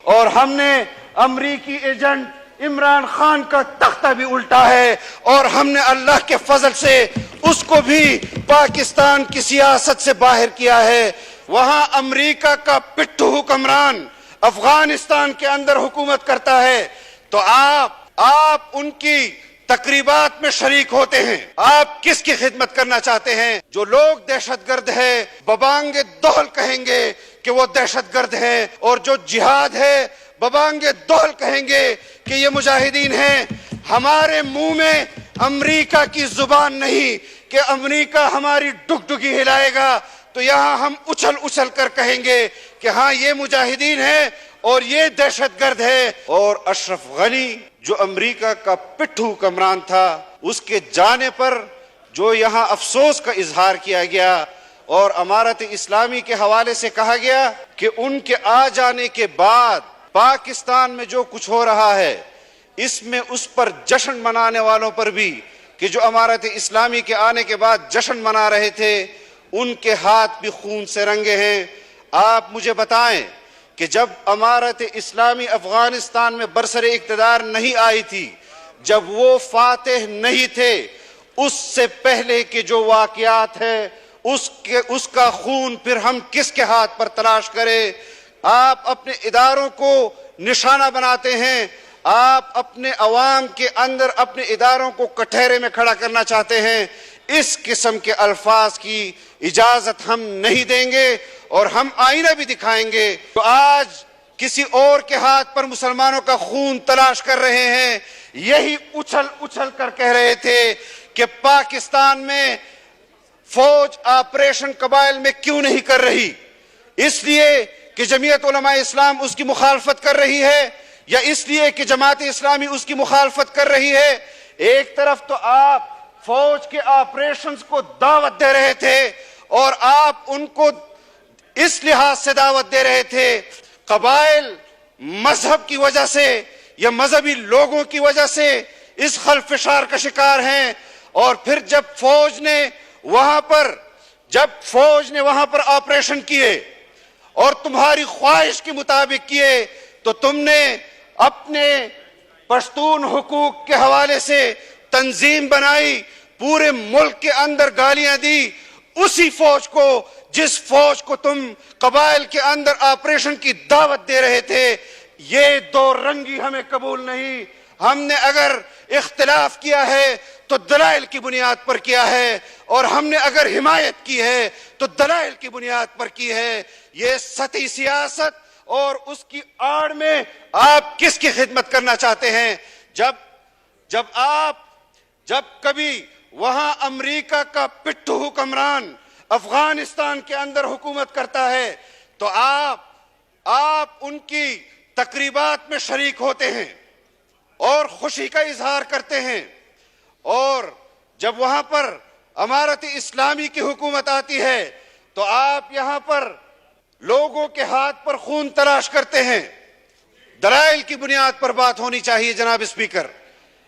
اور ہم نے امریکی ایجنٹ عمران خان کا تختہ بھی الٹا ہے، اور ہم نے اللہ کے فضل سے اس کو بھی پاکستان کی سیاست سے باہر کیا ہے۔ وہاں امریکہ کا پٹھو حکمران افغانستان کے اندر حکومت کرتا ہے، تو آپ ان کی تقریبات میں شریک ہوتے ہیں۔ آپ کس کی خدمت کرنا چاہتے ہیں؟ جو لوگ دہشت گرد ہے ببانگ دہل کہیں گے کہ وہ دہشت گرد ہیں، اور جو جہاد ہے ببانگ دہل کہیں گے کہ یہ مجاہدین ہیں۔ ہمارے منہ میں امریکہ کی زبان نہیں کہ امریکہ ہماری ڈگڈگی ہلائے گا تو یہاں ہم اچھل اچھل کر کہیں گے کہ ہاں یہ مجاہدین ہیں اور یہ دہشت گرد ہے۔ اور اشرف غنی جو امریکہ کا پٹھو حکمران تھا، اس کے جانے پر جو یہاں افسوس کا اظہار کیا گیا اور امارت اسلامی کے حوالے سے کہا گیا کہ ان کے آ جانے کے بعد پاکستان میں جو کچھ ہو رہا ہے اس میں اس پر جشن منانے والوں پر بھی کہ جو امارت اسلامی کے آنے کے بعد جشن منا رہے تھے ان کے ہاتھ بھی خون سے رنگے ہیں۔ آپ مجھے بتائیں کہ جب امارت اسلامی افغانستان میں برسر اقتدار نہیں آئی تھی، جب وہ فاتح نہیں تھے، اس سے پہلے کے جو واقعات ہیں اس کا خون پھر ہم کس کے ہاتھ پر تلاش کریں؟ آپ اپنے اداروں کو نشانہ بناتے ہیں، آپ اپنے عوام کے اندر اپنے اداروں کو کٹہرے میں کھڑا کرنا چاہتے ہیں۔ اس قسم کے الفاظ کی اجازت ہم نہیں دیں گے، اور ہم آئینہ بھی دکھائیں گے۔ تو آج کسی اور کے ہاتھ پر مسلمانوں کا خون تلاش کر رہے ہیں، یہی اچھل اچھل کر کہہ رہے تھے کہ پاکستان میں فوج آپریشن قبائل میں کیوں نہیں کر رہی؟ اس لیے کہ جمعیت علماء اسلام اس کی مخالفت کر رہی ہے، یا اس لیے کہ جماعت اسلامی اس کی مخالفت کر رہی ہے؟ ایک طرف تو آپ فوج کے آپریشنز کو دعوت دے رہے تھے، اور آپ ان کو اس لحاظ سے دعوت دے رہے تھے قبائل مذہب کی وجہ سے یا مذہبی لوگوں کی وجہ سے اس خلفشار کا شکار ہیں، اور پھر جب فوج نے وہاں پر آپریشن کیے اور تمہاری خواہش کے مطابق کیے تو تم نے اپنے پشتون حقوق کے حوالے سے تنظیم بنائی، پورے ملک کے اندر گالیاں دی اسی فوج کو جس فوج کو تم قبائل کے اندر آپریشن کی دعوت دے رہے تھے۔ یہ دو رنگی ہمیں قبول نہیں۔ ہم نے اگر اختلاف کیا ہے تو دلائل کی بنیاد پر کیا ہے، اور ہم نے اگر حمایت کی ہے تو دلائل کی بنیاد پر کی ہے۔ یہ سطحی سیاست اور اس کی آڑ میں آپ کس کی خدمت کرنا چاہتے ہیں؟ جب کبھی وہاں امریکہ کا پٹھو حکمران افغانستان کے اندر حکومت کرتا ہے تو آپ ان کی تقریبات میں شریک ہوتے ہیں اور خوشی کا اظہار کرتے ہیں، اور جب وہاں پر امارت اسلامی کی حکومت آتی ہے تو آپ یہاں پر لوگوں کے ہاتھ پر خون تلاش کرتے ہیں۔ دلائل کی بنیاد پر بات ہونی چاہیے جناب اسپیکر۔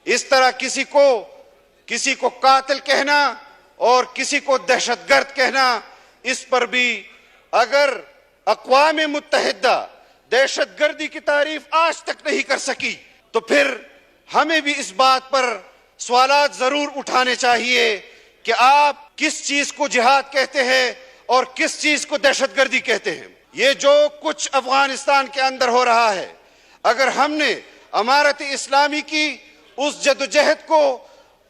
اس طرح کسی کو قاتل کہنا اور کسی کو دہشت گرد کہنا، اس پر بھی اگر اقوام متحدہ دہشت گردی کی تعریف آج تک نہیں کر سکی تو پھر ہمیں بھی اس بات پر سوالات ضرور اٹھانے چاہیے کہ آپ کس چیز کو جہاد کہتے ہیں اور کس چیز کو دہشت گردی کہتے ہیں۔ یہ جو کچھ افغانستان کے اندر ہو رہا ہے، اگر ہم نے امارت اسلامی کی اس جدوجہد کو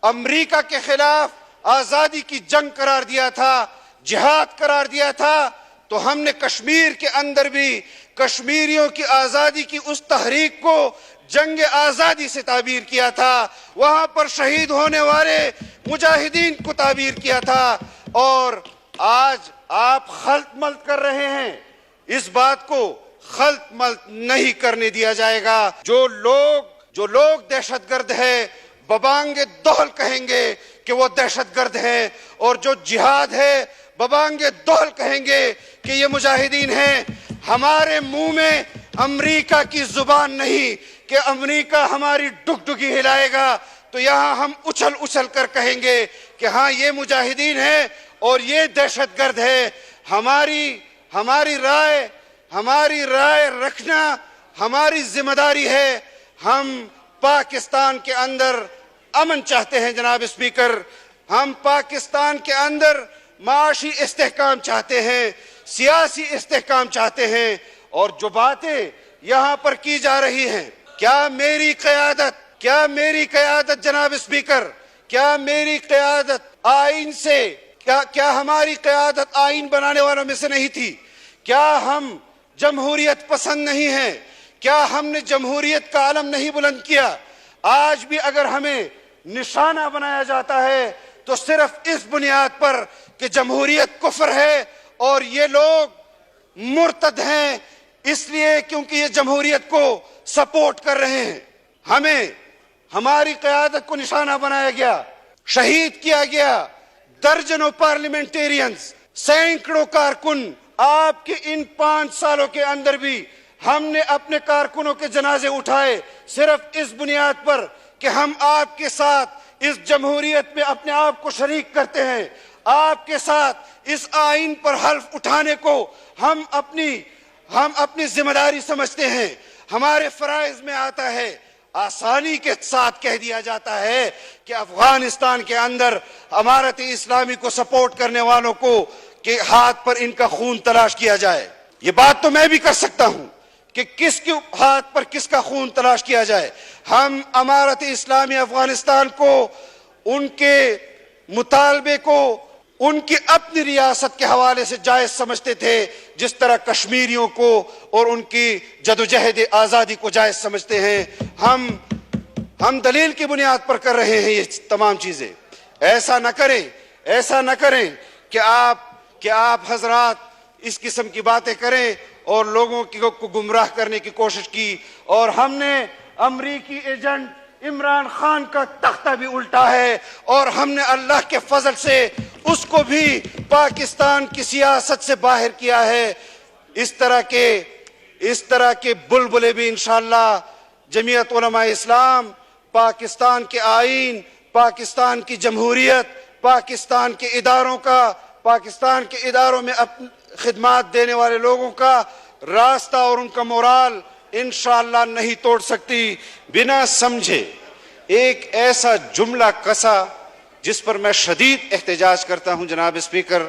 امریکہ کے خلاف آزادی کی جنگ قرار دیا تھا، جہاد قرار دیا تھا، تو ہم نے کشمیر کے اندر بھی کشمیریوں کی آزادی کی اس تحریک کو جنگ آزادی سے تعبیر کیا تھا، وہاں پر شہید ہونے والے مجاہدین کو تعبیر کیا تھا، اور آج آپ خلط ملط کر رہے ہیں۔ اس بات کو خلط ملط نہیں کرنے دیا جائے گا۔ جو لوگ دہشت گرد ہے ببانگ دہل کہیں گے کہ وہ دہشت گرد ہیں، اور جو جہاد ہے ببانگ دہل کہیں گے کہ یہ مجاہدین ہیں۔ ہمارے منہ میں امریکہ کی زبان نہیں کہ امریکہ ہماری ڈگڈگی ہلائے گا تو یہاں ہم اچھل اچھل کر کہیں گے کہ ہاں یہ مجاہدین ہیں اور یہ دہشت گرد ہے۔ ہماری رائے رکھنا ہماری ذمہ داری ہے، ہم پاکستان کے اندر امن چاہتے ہیں جناب اسپیکر، ہم پاکستان کے اندر معاشی استحکام چاہتے ہیں، سیاسی استحکام چاہتے ہیں، اور جو باتیں یہاں پر کی جا رہی ہیں، کیا میری قیادت جناب اسپیکر، کیا میری قیادت آئین سے، کیا ہماری قیادت آئین بنانے والوں میں سے نہیں تھی؟ کیا ہم جمہوریت پسند نہیں ہیں؟ کیا ہم نے جمہوریت کا علم نہیں بلند کیا؟ آج بھی اگر ہمیں نشانہ بنایا جاتا ہے تو صرف اس بنیاد پر کہ جمہوریت کفر ہے اور یہ لوگ مرتد ہیں، اس لیے کیونکہ یہ جمہوریت کو سپورٹ کر رہے ہیں۔ ہمیں ہماری قیادت کو نشانہ بنایا گیا، شہید کیا گیا، درجنوں پارلیمنٹیرینز، سینکڑوں کارکن۔ آپ کے ان 5 سالوں کے اندر بھی ہم نے اپنے کارکنوں کے جنازے اٹھائے، صرف اس بنیاد پر کہ ہم آپ کے ساتھ اس جمہوریت میں اپنے آپ کو شریک کرتے ہیں، آپ کے ساتھ اس آئین پر حلف اٹھانے کو ہم اپنی ذمہ داری سمجھتے ہیں۔ ہمارے فرائض میں آتا ہے، آسانی کے ساتھ کہہ دیا جاتا ہے کہ افغانستان کے اندر امارت اسلامی کو سپورٹ کرنے والوں کو کہ ہاتھ پر ان کا خون تلاش کیا جائے۔ یہ بات تو میں بھی کر سکتا ہوں کہ کس کے ہاتھ پر کس کا خون تلاش کیا جائے۔ ہم امارت اسلامی افغانستان کو، ان کے مطالبے کو، ان کی اپنی ریاست کے حوالے سے جائز سمجھتے تھے، جس طرح کشمیریوں کو اور ان کی جدوجہد آزادی کو جائز سمجھتے ہیں۔ ہم دلیل کی بنیاد پر کر رہے ہیں یہ تمام چیزیں۔ ایسا نہ کریں کہ آپ حضرات اس قسم کی باتیں کریں اور لوگوں کو گمراہ کرنے کی کوشش کی، اور ہم نے امریکی ایجنٹ عمران خان کا تختہ بھی الٹا ہے، اور ہم نے اللہ کے فضل سے اس کو بھی پاکستان کی سیاست سے باہر کیا ہے۔ اس طرح کے بلبلے بھی انشاءاللہ جمعیت علماء اسلام، پاکستان کے آئین، پاکستان کی جمہوریت، پاکستان کے اداروں میں خدمات دینے والے لوگوں کا راستہ اور ان کا مورال انشاءاللہ نہیں توڑ سکتی۔ بنا سمجھے ایک ایسا جملہ کسا جس پر میں شدید احتجاج کرتا ہوں جناب اسپیکر،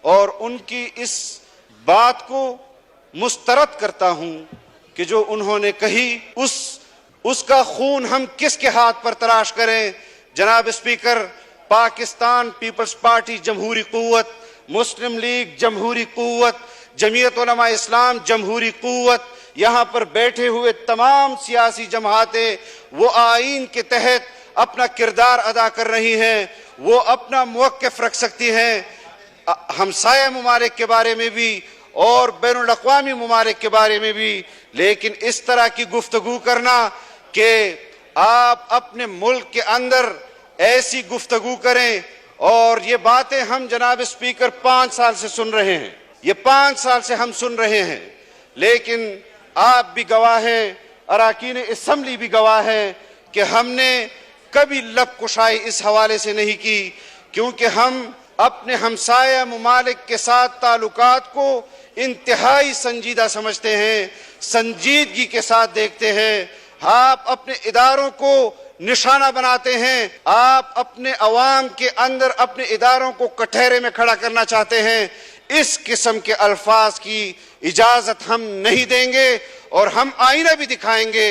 اور ان کی اس بات کو مسترد کرتا ہوں کہ جو انہوں نے کہی، اس کا خون ہم کس کے ہاتھ پر تلاش کریں؟ جناب اسپیکر، پاکستان پیپلز پارٹی جمہوری قوت، مسلم لیگ جمہوری قوت، جمعیت علماء اسلام جمہوری قوت، یہاں پر بیٹھے ہوئے تمام سیاسی جماعتیں وہ آئین کے تحت اپنا کردار ادا کر رہی ہیں، وہ اپنا موقف رکھ سکتی ہیں ہمسایہ ممالک کے بارے میں بھی اور بین الاقوامی ممالک کے بارے میں بھی، لیکن اس طرح کی گفتگو کرنا کہ آپ اپنے ملک کے اندر ایسی گفتگو کریں، اور یہ باتیں ہم جناب اسپیکر 5 سال سے سن رہے ہیں، یہ 5 سال سے ہم سن رہے ہیں، لیکن آپ بھی گواہ ہیں، اراکین اسمبلی بھی گواہ ہیں کہ ہم نے کبھی لب کشائی اس حوالے سے نہیں کی، کیونکہ ہم اپنے ہمسایہ ممالک کے ساتھ تعلقات کو انتہائی سنجیدہ سمجھتے ہیں، سنجیدگی کے ساتھ دیکھتے ہیں۔ آپ اپنے اداروں کو نشانہ بناتے ہیں، آپ اپنے عوام کے اندر اپنے اداروں کو کٹہرے میں کھڑا کرنا چاہتے ہیں۔ اس قسم کے الفاظ کی اجازت ہم نہیں دیں گے، اور ہم آئینہ بھی دکھائیں گے